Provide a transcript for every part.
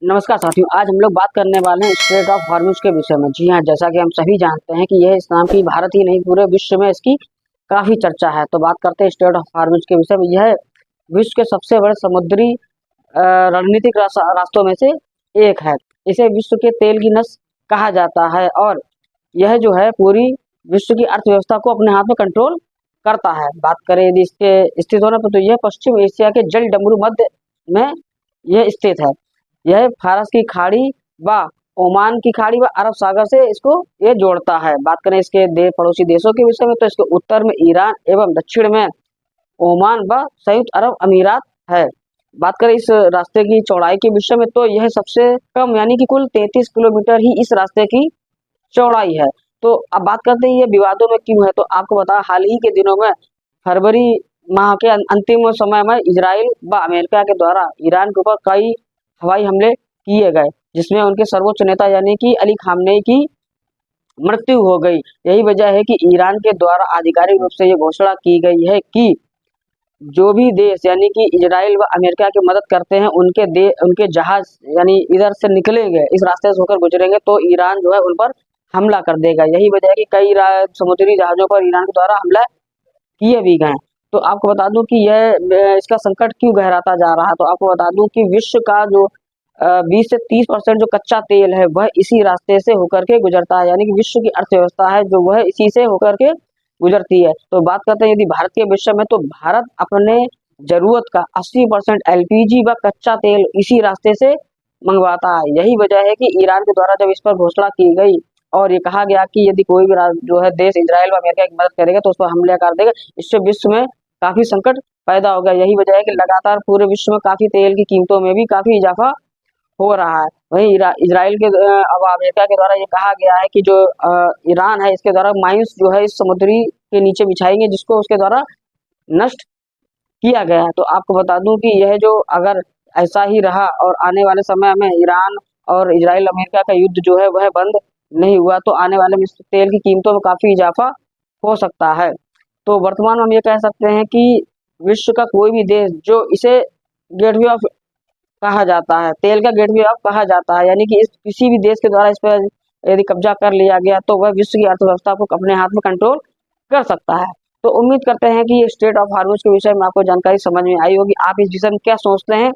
नमस्कार साथियों, आज हम लोग बात करने वाले हैं स्ट्रेट ऑफ हॉर्मुज के विषय में। जी हाँ, जैसा कि हम सभी जानते हैं कि यह इस्लाम की भारत ही नहीं पूरे विश्व में इसकी काफ़ी चर्चा है। तो बात करते हैं स्ट्रेट ऑफ हॉर्मुज के विषय में। यह विश्व के सबसे बड़े समुद्री रणनीतिक रास्तों में से एक है। इसे विश्व के तेल की नस कहा जाता है और यह जो है पूरी विश्व की अर्थव्यवस्था को अपने हाथ में कंट्रोल करता है। बात करें यदि इसके स्थित होने पर, तो यह पश्चिम एशिया के जल डमरू मध्य में यह स्थित है। यह फारस की खाड़ी व ओमान की खाड़ी व अरब सागर से इसको ये जोड़ता है। बात करें इसके पड़ोसी देशों के विषय में, तो इसके उत्तर में ईरान एवं दक्षिण में ओमान व संयुक्त अरब अमीरात है। बात करें इस रास्ते की चौड़ाई के विषय में, तो यह सबसे कम यानी कि कुल 33 किलोमीटर ही इस रास्ते की चौड़ाई है। तो अब बात करते हैं ये विवादों में क्यों है। तो आपको बता, हाल ही के दिनों में फरवरी माह के अंतिम समय में इजराइल व अमेरिका के द्वारा ईरान के ऊपर कई हवाई हमले किए गए, जिसमें उनके सर्वोच्च नेता यानी कि अली खामनेई की मृत्यु हो गई। यही वजह है कि ईरान के द्वारा आधिकारिक रूप से ये घोषणा की गई है कि जो भी देश यानी कि इजराइल व अमेरिका की मदद करते हैं, उनके जहाज यानी इधर से निकलेंगे, इस रास्ते से होकर गुजरेंगे, तो ईरान जो है उन पर हमला कर देगा। यही वजह है कि कई समुद्री जहाजों पर ईरान के द्वारा हमला किए भी गए। तो आपको बता दूं कि यह इसका संकट क्यों गहराता जा रहा है। तो आपको बता दूं कि विश्व का जो 20 से 30% जो कच्चा तेल है वह इसी रास्ते से होकर के गुजरता है, यानी कि विश्व की अर्थव्यवस्था है जो वह इसी से होकर के गुजरती है। तो बात करते हैं यदि भारत के विषय में, तो भारत अपने जरूरत का 80% एलपीजी व कच्चा तेल इसी रास्ते से मंगवाता है। यही वजह है कि ईरान के द्वारा जब इस पर घोषणा की गई और ये कहा गया कि यदि कोई भी जो है देश इजराइल व अमेरिका की मदद करेगा तो उस पर हमला कर देगा, इससे विश्व में काफी संकट पैदा हो गया। यही वजह है कि लगातार पूरे विश्व में काफी तेल की कीमतों में भी काफी इजाफा हो रहा है। वहीं इजराइल के अब अमेरिका के द्वारा ये कहा गया है कि जो ईरान है इसके द्वारा माइंस जो है इस समुद्री के नीचे बिछाएंगे, जिसको उसके द्वारा नष्ट किया गया है। तो आपको बता दूं कि यह जो अगर ऐसा ही रहा और आने वाले समय में ईरान और इजराइल अमेरिका का युद्ध जो है वह बंद नहीं हुआ, तो आने वाले में तेल की कीमतों में काफी इजाफा हो सकता है। तो वर्तमान में हम ये कह सकते हैं कि विश्व का कोई भी देश जो इसे गेटवे ऑफ कहा जाता है, तेल का गेटवे ऑफ कहा जाता है, यानी कि इस किसी भी देश के द्वारा इस पर यदि कब्जा कर लिया गया तो वह विश्व की अर्थव्यवस्था को अपने हाथ में कंट्रोल कर सकता है। तो उम्मीद करते हैं कि ये स्ट्रेट ऑफ हॉर्मुज के विषय में आपको जानकारी समझ में आई होगी। आप इस विषय में क्या सोचते हैं,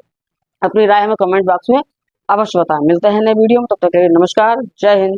अपनी राय हमें कमेंट बॉक्स में अवश्य बताएं। मिलते हैं नए वीडियो में, तब तक के लिए नमस्कार, जय हिंद।